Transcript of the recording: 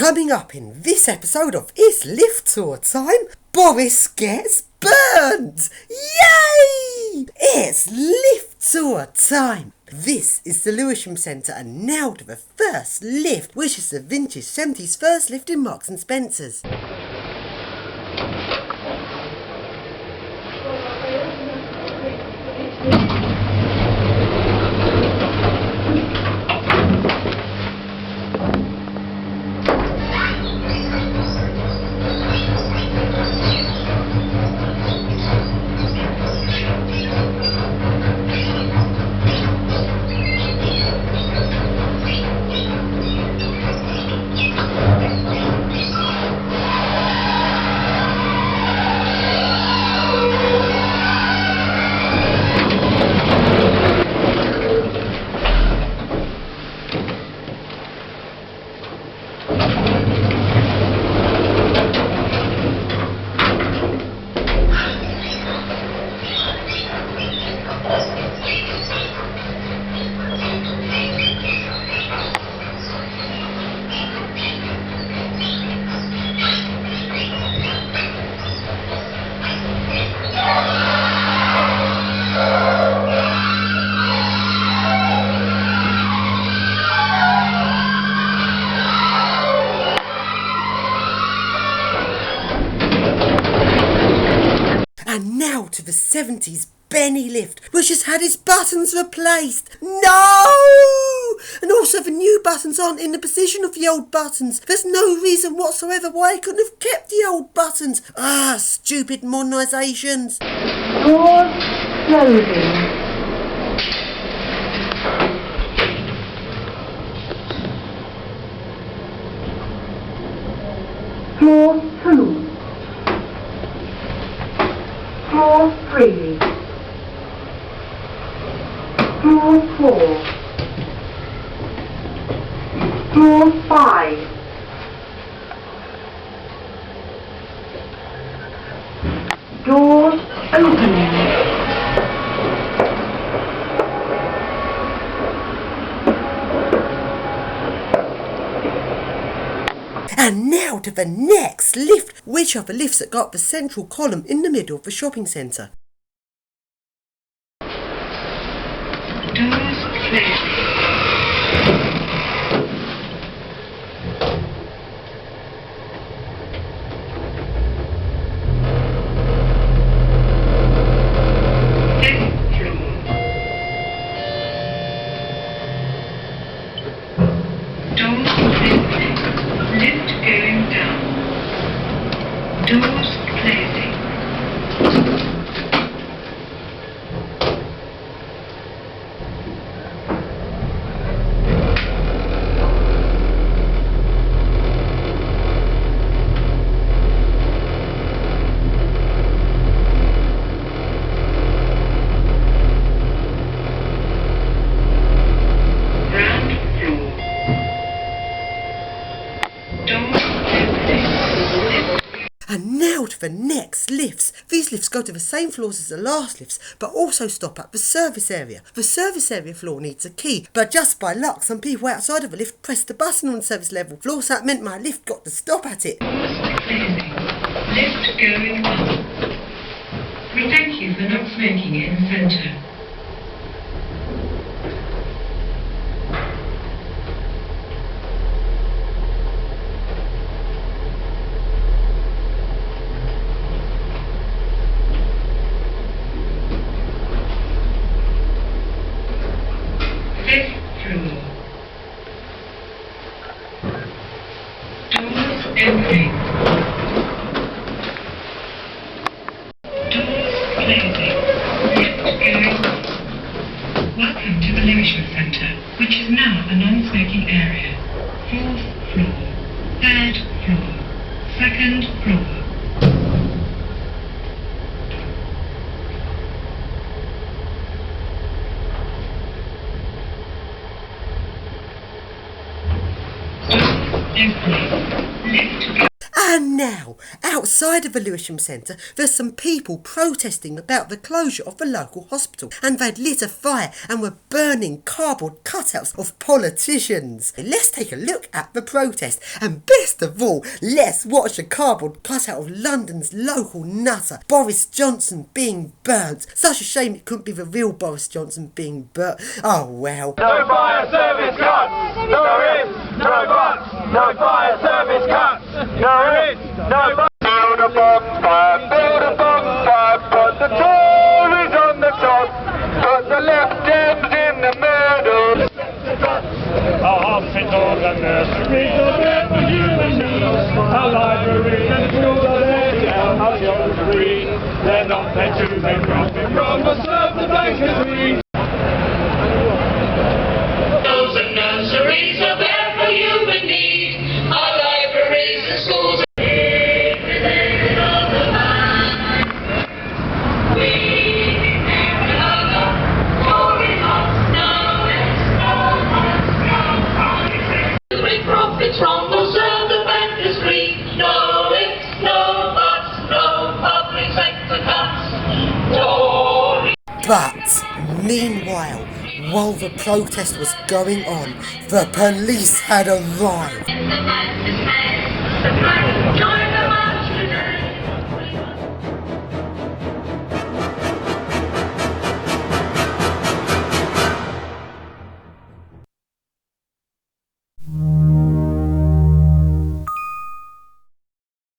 Coming up in this episode of It's Lift Tour Time, Boris gets burnt! Yay! It's Lift Tour Time! This is the Lewisham Centre, and now to the first lift, which is the vintage 70s first lift in Marks and Spencer's. And now to the 70s Benny lift, which has had its buttons replaced. No! And also the new buttons aren't in the position of the old buttons. There's no reason whatsoever why I couldn't have kept the old buttons. Ah, stupid modernizations. Doors closing. Floor 2. Floor 3. Floor 4. Floor 5. Doors opening. And now to the next lift, which are the lifts that got the central column in the middle of the shopping centre. Doors closing. Doors closing. Ground floor. Doors opening. And now to the next lifts. These lifts go to the same floors as the last lifts, but also stop at the service area. The service area floor needs a key, but just by luck, some people outside of the lift pressed the button on the service level floor, so that meant my lift got to stop at it. Closing. Lift going up. We thank you for not smoking in the centre. Fifth floor. Doors opening. Doors closing. Lift going up. Welcome to the Lewisham Centre, which is now a non-smoking area. 4th floor. 3rd floor. 2nd floor. Doors opening. Lift going up. And now, outside of the Lewisham Centre, there's some people protesting about the closure of the local hospital, and they'd lit a fire and were burning cardboard cutouts of politicians. Let's take a look at the protest, and best of all, let's watch a cardboard cutout of London's local nutter, Boris Johnson, being burnt. Such a shame it couldn't be the real Boris Johnson being burnt. Oh well. No fire service cuts! No ifs, no buts! No fire service cuts! No ifs, no buts! Build a bonfire, put the Tories on the top, put the left ends in the middle. Our hospitals and nurseries are there for human needs. Our libraries and schools are there to help our children read. They're not there to make profit from or serve the bakery. Schools and nurseries are there for human need. Our libraries and schools are everything of the land. We never know. Tory hearts, no ifs, no buts, no politics. To make profits from or serve the bankers' greed. No ifs, no buts, no public sector cuts. Tory. But meanwhile, while the protest was going on, the police had arrived. The man is mad. The man join the march today.